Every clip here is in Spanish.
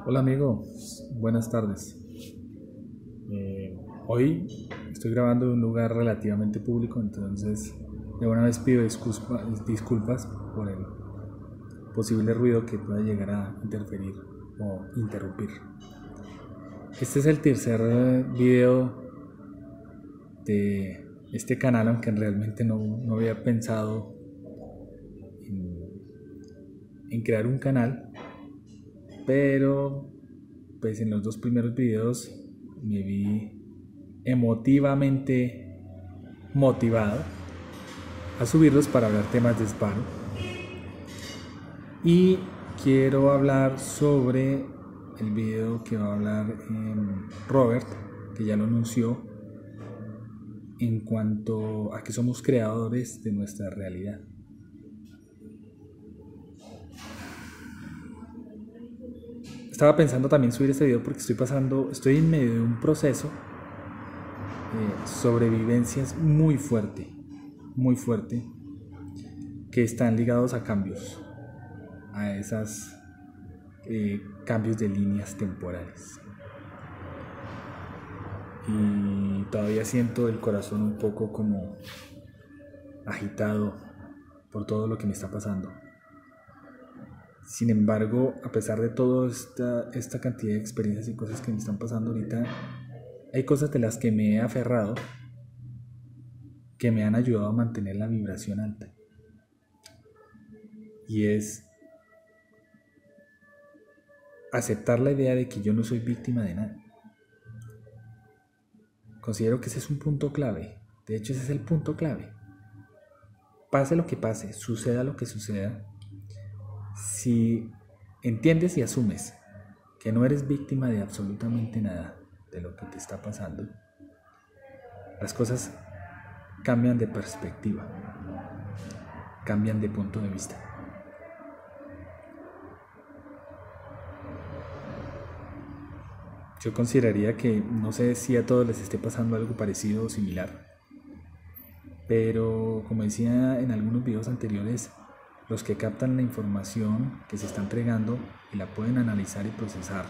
Hola amigo, buenas tardes. Hoy estoy grabando en un lugar relativamente público, entonces de una vez pido disculpas por el posible ruido que pueda llegar a interferir o interrumpir. Este es el tercer video de este canal, aunque realmente no había pensado en crear un canal, pero pues en los dos primeros videos me vi emotivamente motivado a subirlos para hablar temas de Sparrow. Y quiero hablar sobre el video que va a hablar Robert, que ya lo anunció, en cuanto a que somos creadores de nuestra realidad. Estaba pensando también subir este video porque estoy en medio de un proceso de sobrevivencias muy fuerte, que están ligados a cambios, a esas cambios de líneas temporales. Y todavía siento el corazón un poco como agitado por todo lo que me está pasando. Sin embargo, a pesar de toda esta cantidad de experiencias y cosas que me están pasando ahorita, hay cosas de las que me he aferrado que me han ayudado a mantener la vibración alta. Y es aceptar la idea de que yo no soy víctima de nada. Considero que ese es un punto clave. De hecho, ese es el punto clave. Pase lo que pase, suceda lo que suceda, si entiendes y asumes que no eres víctima de absolutamente nada de lo que te está pasando, las cosas cambian de perspectiva, cambian de punto de vista. Yo consideraría que no sé si a todos les esté pasando algo parecido o similar, pero como decía en algunos videos anteriores, los que captan la información que se está entregando y la pueden analizar y procesar,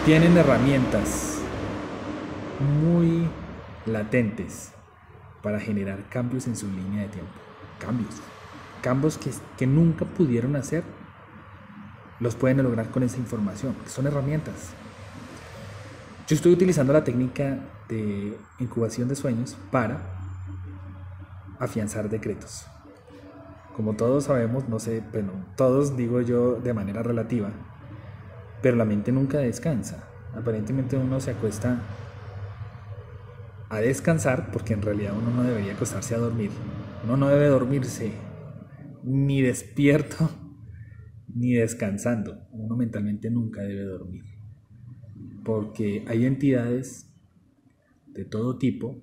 tienen herramientas muy latentes para generar cambios en su línea de tiempo. Cambios que nunca pudieron hacer, los pueden lograr con esa información, que son herramientas. Yo estoy utilizando la técnica de incubación de sueños para afianzar decretos. Como todos sabemos, no sé, bueno, todos digo yo de manera relativa, pero la mente nunca descansa. Aparentemente uno se acuesta a descansar porque en realidad uno no debería acostarse a dormir. Uno no debe dormirse ni despierto ni descansando. Uno mentalmente nunca debe dormir, porque hay entidades de todo tipo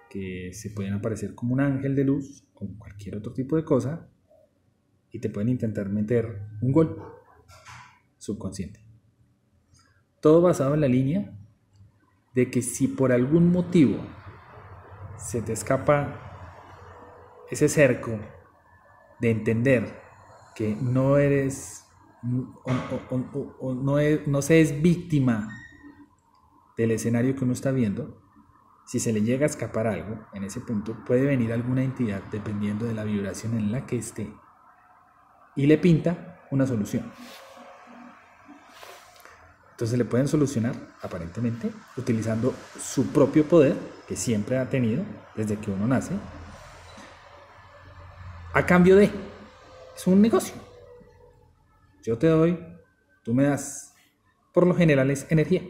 que se pueden aparecer como un ángel de luz, como cualquier otro tipo de cosa, y te pueden intentar meter un gol subconsciente. Todo basado en la línea de que si por algún motivo se te escapa ese cerco de entender que no eres no se es víctima del escenario que uno está viendo, si se le llega a escapar algo en ese punto, puede venir alguna entidad dependiendo de la vibración en la que esté y le pinta una solución. Entonces le pueden solucionar, aparentemente, utilizando su propio poder, que siempre ha tenido desde que uno nace, a cambio de, es un negocio. Yo te doy, tú me das. Por lo general es energía.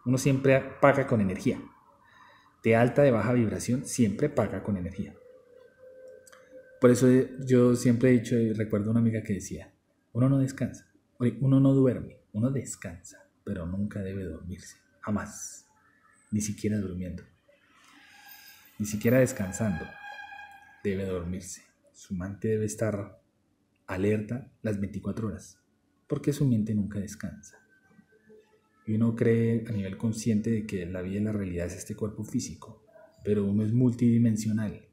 Uno siempre paga con energía. De alta, de baja vibración, siempre paga con energía. Por eso yo siempre he dicho, y recuerdo una amiga que decía, uno no descansa, uno no duerme, uno descansa, pero nunca debe dormirse, jamás, ni siquiera durmiendo, ni siquiera descansando debe dormirse. Su mente debe estar alerta las 24 horas, porque su mente nunca descansa. Y uno cree a nivel consciente de que la vida y la realidad es este cuerpo físico, pero uno es multidimensional.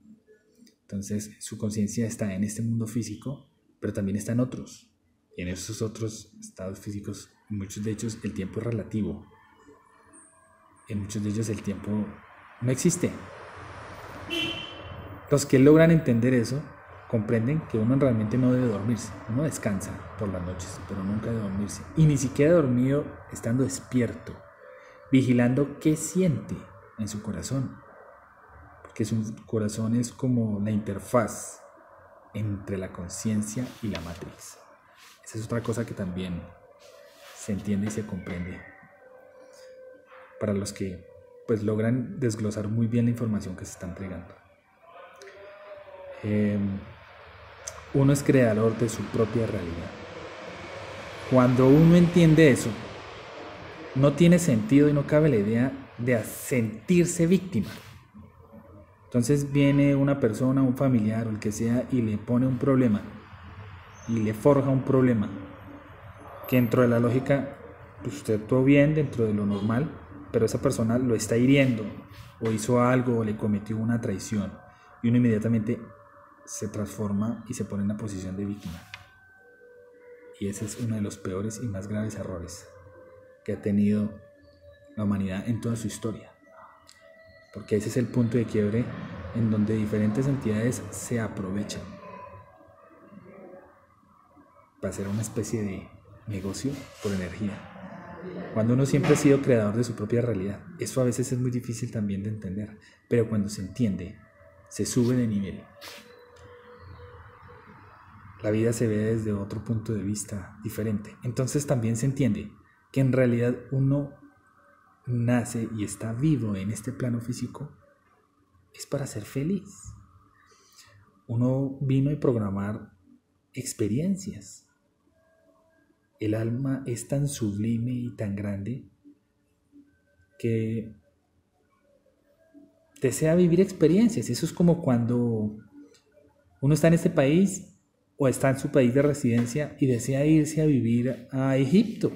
Entonces su conciencia está en este mundo físico, pero también está en otros. Y en esos otros estados físicos, en muchos de ellos el tiempo es relativo. En muchos de ellos el tiempo no existe. Los que logran entender eso comprenden que uno realmente no debe dormirse. Uno descansa por las noches, pero nunca debe dormirse. Y ni siquiera dormido estando despierto, vigilando qué siente en su corazón. Porque su corazón es como la interfaz entre la conciencia y la matriz. Esa es otra cosa que también se entiende y se comprende para los que pues logran desglosar muy bien la información que se está entregando. Uno es creador de su propia realidad. Cuando uno entiende eso, no tiene sentido y no cabe la idea de sentirse víctima. Entonces viene una persona, un familiar o el que sea y le pone un problema y le forja un problema que dentro de la lógica pues usted todo bien dentro de lo normal, pero esa persona lo está hiriendo o hizo algo o le cometió una traición y uno inmediatamente se transforma y se pone en la posición de víctima. Y ese es uno de los peores y más graves errores que ha tenido la humanidad en toda su historia, porque ese es el punto de quiebre en donde diferentes entidades se aprovechan para hacer una especie de negocio por energía, cuando uno siempre ha sido creador de su propia realidad. Eso a veces es muy difícil también de entender, pero cuando se entiende, se sube de nivel. La vida se ve desde otro punto de vista diferente. Entonces también se entiende que en realidad uno nace y está vivo en este plano físico es para ser feliz. Uno vino a programar experiencias. El alma es tan sublime y tan grande que desea vivir experiencias. Eso es como cuando uno está en este país o está en su país de residencia y desea irse a vivir a Egipto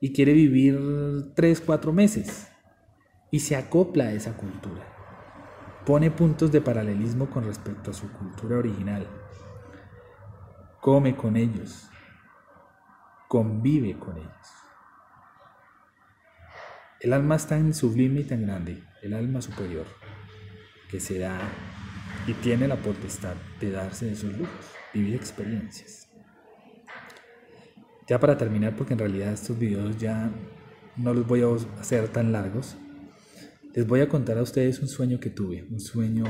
y quiere vivir 3-4 meses y se acopla a esa cultura, pone puntos de paralelismo con respecto a su cultura original, come con ellos, convive con ellos. El alma es tan sublime y tan grande, el alma superior, que se da y tiene la potestad de darse de esos lujos, vivir experiencias. Ya para terminar, porque en realidad estos videos ya no los voy a hacer tan largos, les voy a contar a ustedes un sueño que tuve, un sueño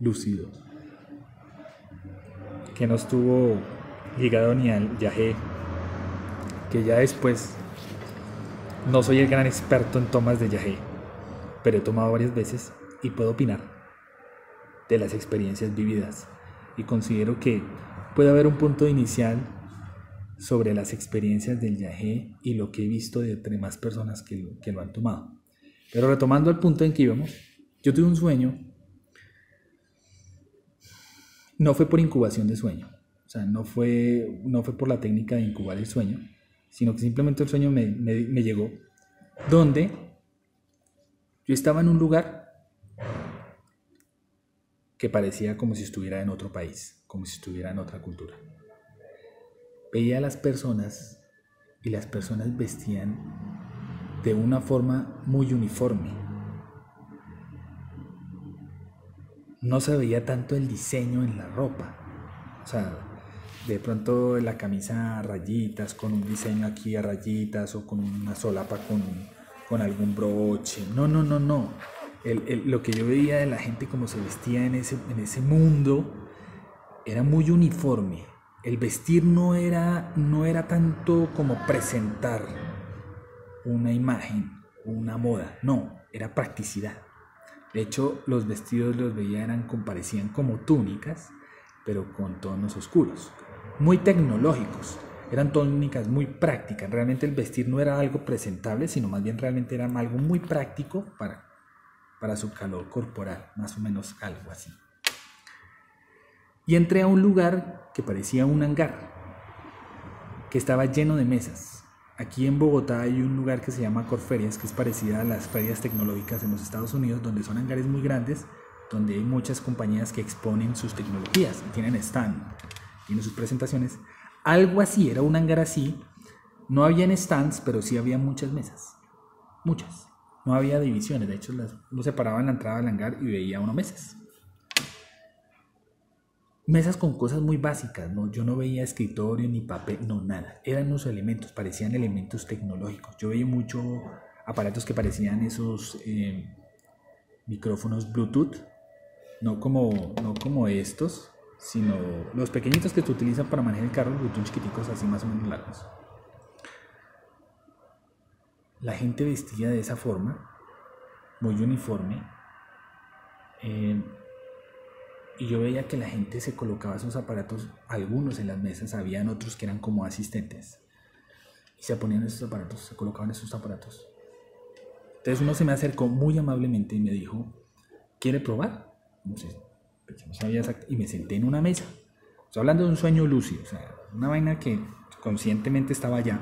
lúcido, que no estuvo ligado ni al yagé, que ya después no soy el gran experto en tomas de yagé, pero he tomado varias veces y puedo opinar de las experiencias vividas y considero que puede haber un punto inicial sobre las experiencias del yagé y lo que he visto de demás personas que lo han tomado. Pero retomando el punto en que íbamos, yo tuve un sueño, no fue por incubación de sueño, o sea, no fue por la técnica de incubar el sueño, sino que simplemente el sueño me llegó, donde yo estaba en un lugar que parecía como si estuviera en otro país, como si estuviera en otra cultura. Veía a las personas y las personas vestían de una forma muy uniforme. No se veía tanto el diseño en la ropa, o sea, de pronto la camisa a rayitas, con un diseño aquí a rayitas o con una solapa con algún broche. No. Lo que yo veía de la gente como se vestía en ese mundo era muy uniforme. El vestir no era tanto como presentar una imagen, una moda, no, era practicidad. De hecho, los vestidos los veía parecían como túnicas, pero con tonos oscuros, muy tecnológicos. Eran túnicas muy prácticas. Realmente el vestir no era algo presentable, sino más bien realmente era algo muy práctico para su calor corporal, más o menos algo así. Y entré a un lugar que parecía un hangar, que estaba lleno de mesas. Aquí en Bogotá hay un lugar que se llama Corferias, que es parecida a las ferias tecnológicas en los Estados Unidos, donde son hangares muy grandes, donde hay muchas compañías que exponen sus tecnologías, tienen stand, tienen sus presentaciones. Algo así, era un hangar así. No habían stands, pero sí había muchas mesas. Muchas. No había divisiones, de hecho uno separaba en la entrada del hangar y veía uno mesas. Mesas con cosas muy básicas, ¿no? Yo no veía escritorio ni papel, no, nada. Eran unos elementos, parecían elementos tecnológicos. Yo veía mucho aparatos que parecían esos micrófonos Bluetooth, no como estos, sino los pequeñitos que se utilizan para manejar el carro, Bluetooth chiquiticos, así más o menos largos. La gente vestía de esa forma, muy uniforme, y yo veía que la gente se colocaba esos aparatos, algunos en las mesas, habían otros que eran como asistentes, y se ponían esos aparatos, se colocaban esos aparatos. Entonces uno se me acercó muy amablemente y me dijo, ¿quiere probar? No sé, no sabía exacto, y me senté en una mesa. Estoy hablando de un sueño lúcido, o sea, una vaina que conscientemente estaba allá.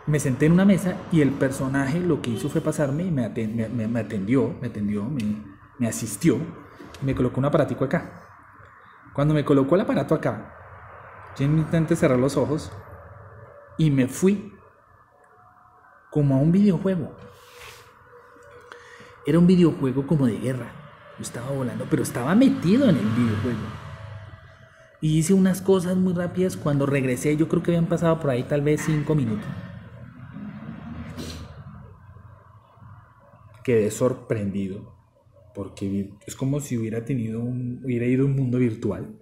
Me senté en una mesa y el personaje lo que hizo fue pasarme y me atendió, me asistió y me colocó un aparatico acá. Cuando me colocó el aparato acá, yo intenté cerrar los ojos y me fui como a un videojuego. Era un videojuego como de guerra. Yo estaba volando, pero estaba metido en el videojuego. Y hice unas cosas muy rápidas. Cuando regresé, yo creo que habían pasado por ahí tal vez 5 minutos. Quedé sorprendido, porque es como si hubiera ido a un mundo virtual.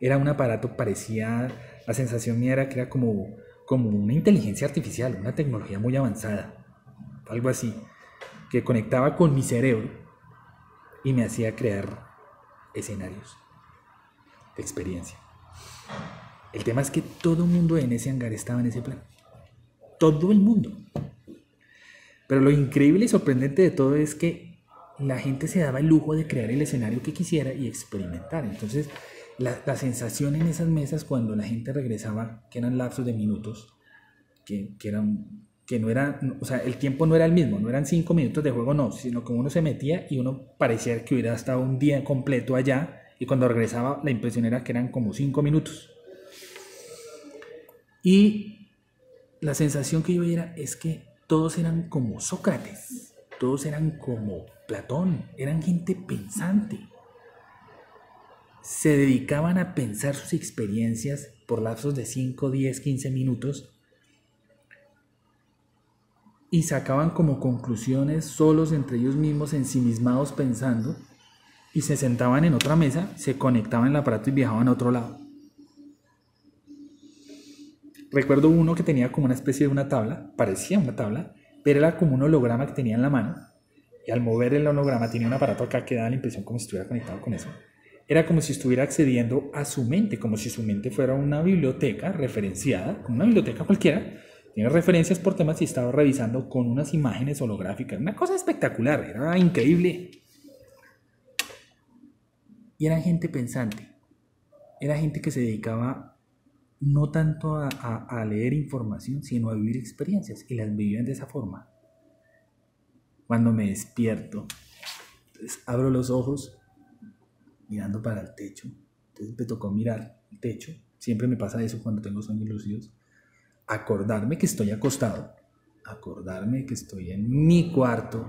Era un aparato, la sensación mía era que era como una inteligencia artificial, una tecnología muy avanzada, algo así, que conectaba con mi cerebro y me hacía crear escenarios de experiencia. El tema es que todo el mundo en ese hangar estaba en ese plan. Todo el mundo. Pero lo increíble y sorprendente de todo es que la gente se daba el lujo de crear el escenario que quisiera y experimentar. Entonces, la sensación en esas mesas cuando la gente regresaba, que eran lapsos de minutos, que no era, o sea, el tiempo no era el mismo, no eran 5 minutos de juego, no, sino que uno se metía y uno parecía que hubiera estado un día completo allá, y cuando regresaba la impresión era que eran como 5 minutos. Y la sensación que yo era es que todos eran como Sócrates, todos eran como Platón, eran gente pensante. Se dedicaban a pensar sus experiencias por lapsos de 5, 10, 15 minutos y sacaban como conclusiones solos entre ellos mismos, ensimismados pensando, y se sentaban en otra mesa, se conectaban el aparato y viajaban a otro lado. Recuerdo uno que tenía como una especie de una tabla, parecía una tabla, pero era como un holograma que tenía en la mano, y al mover el holograma tenía un aparato acá que daba la impresión como si estuviera conectado con eso. Era como si estuviera accediendo a su mente, como si su mente fuera una biblioteca referenciada, como una biblioteca cualquiera, tiene referencias por temas y estaba revisando con unas imágenes holográficas, una cosa espectacular, era increíble. Y era gente pensante, era gente que se dedicaba no tanto a leer información, sino a vivir experiencias, y las vivían de esa forma. Cuando me despierto, entonces abro los ojos mirando para el techo. Entonces me tocó mirar el techo. Siempre me pasa eso cuando tengo sueños lúcidos. Acordarme que estoy acostado, acordarme que estoy en mi cuarto,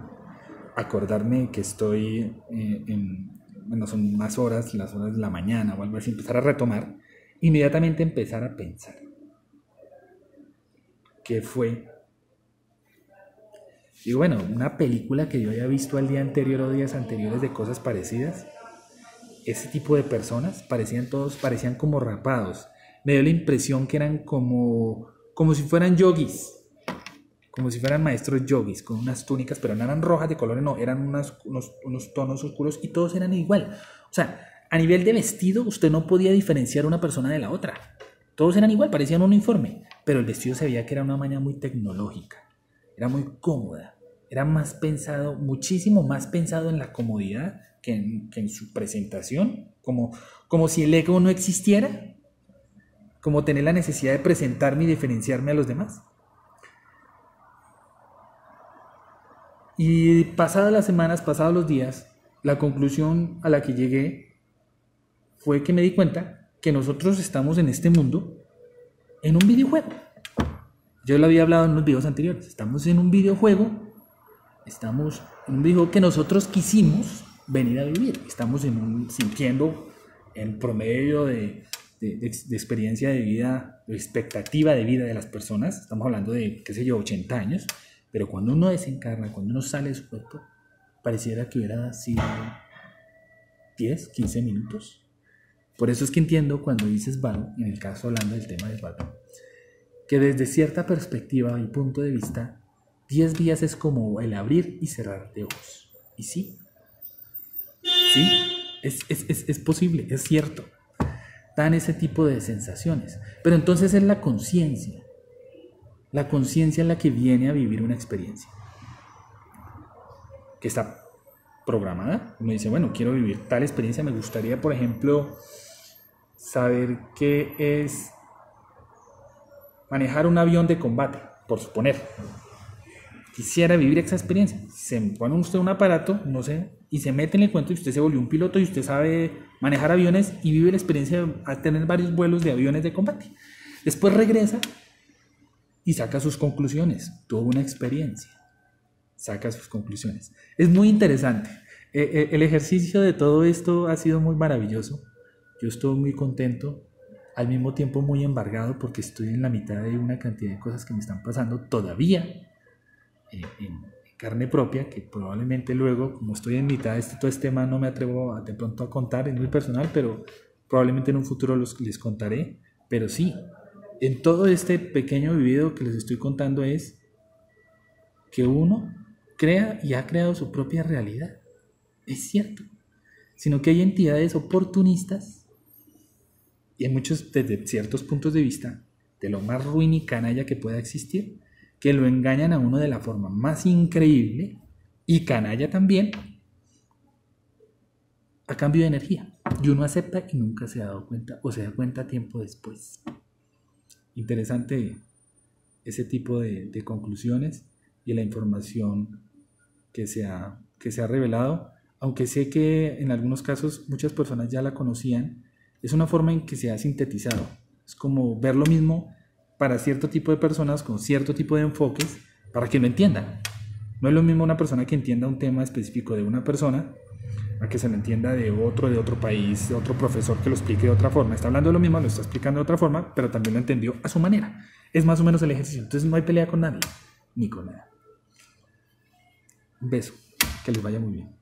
acordarme que estoy son más horas, las horas de la mañana o algo así, empezar a retomar. Inmediatamente empezar a pensar qué fue. Y bueno, una película que yo había visto al día anterior o días anteriores de cosas parecidas, ese tipo de personas parecían como rapados. Me dio la impresión que eran como si fueran yogis, como si fueran maestros yogis con unas túnicas, pero no eran rojas de colores, no, eran unos tonos oscuros y todos eran igual. O sea, a nivel de vestido, usted no podía diferenciar una persona de la otra. Todos eran igual, parecían un uniforme, pero el vestido se veía que era una manera muy tecnológica, era muy cómoda, era más pensado, muchísimo más pensado en la comodidad que en su presentación, como si el ego no existiera, como tener la necesidad de presentarme y diferenciarme a los demás. Y pasadas las semanas, pasados los días, la conclusión a la que llegué fue que me di cuenta que nosotros estamos en este mundo en un videojuego. Yo lo había hablado en los videos anteriores. Estamos en un videojuego que nosotros quisimos venir a vivir. Estamos sintiendo en promedio de experiencia de vida, de expectativa de vida de las personas. Estamos hablando de, 80 años. Pero cuando uno desencarna, cuando uno sale de su cuerpo, pareciera que hubiera sido 10, 15 minutos. Por eso es que entiendo cuando dices Valo, en el caso hablando del tema de Valo, que desde cierta perspectiva y punto de vista, 10 días es como el abrir y cerrar de ojos. Y sí, es posible, es cierto. Dan ese tipo de sensaciones. Pero entonces es la conciencia la que viene a vivir una experiencia. Que está programada. Uno dice, bueno, quiero vivir tal experiencia. Me gustaría, por ejemplo, saber qué es manejar un avión de combate, por suponer. Quisiera vivir esa experiencia. Se pone usted un aparato, no sé, y se mete en el cuento y usted se volvió un piloto y usted sabe manejar aviones y vive la experiencia de tener varios vuelos de aviones de combate. Después regresa y saca sus conclusiones. Tuvo una experiencia. Saca sus conclusiones. Es muy interesante. El ejercicio de todo esto ha sido muy maravilloso. Yo estoy muy contento, al mismo tiempo muy embargado porque estoy en la mitad de una cantidad de cosas que me están pasando todavía en carne propia, que probablemente luego, como estoy en mitad de todo este tema, no me atrevo de pronto a contar, es muy personal, pero probablemente en un futuro les contaré. Pero sí, en todo este pequeño vivido que les estoy contando es que uno crea y ha creado su propia realidad. Es cierto. Sino que hay entidades oportunistas y en muchos, desde ciertos puntos de vista, de lo más ruin y canalla que pueda existir, que lo engañan a uno de la forma más increíble y canalla también, a cambio de energía. Y uno acepta y nunca se ha dado cuenta, o se da cuenta tiempo después. Interesante ese tipo de conclusiones y la información que se ha revelado, aunque sé que en algunos casos muchas personas ya la conocían. Es una forma en que se ha sintetizado. Es como ver lo mismo para cierto tipo de personas con cierto tipo de enfoques para que lo entiendan. No es lo mismo una persona que entienda un tema específico de una persona a que se lo entienda de otro país, de otro profesor que lo explique de otra forma. Está hablando de lo mismo, lo está explicando de otra forma, pero también lo entendió a su manera. Es más o menos el ejercicio. Entonces no hay pelea con nadie, ni con nada. Un beso. Que les vaya muy bien.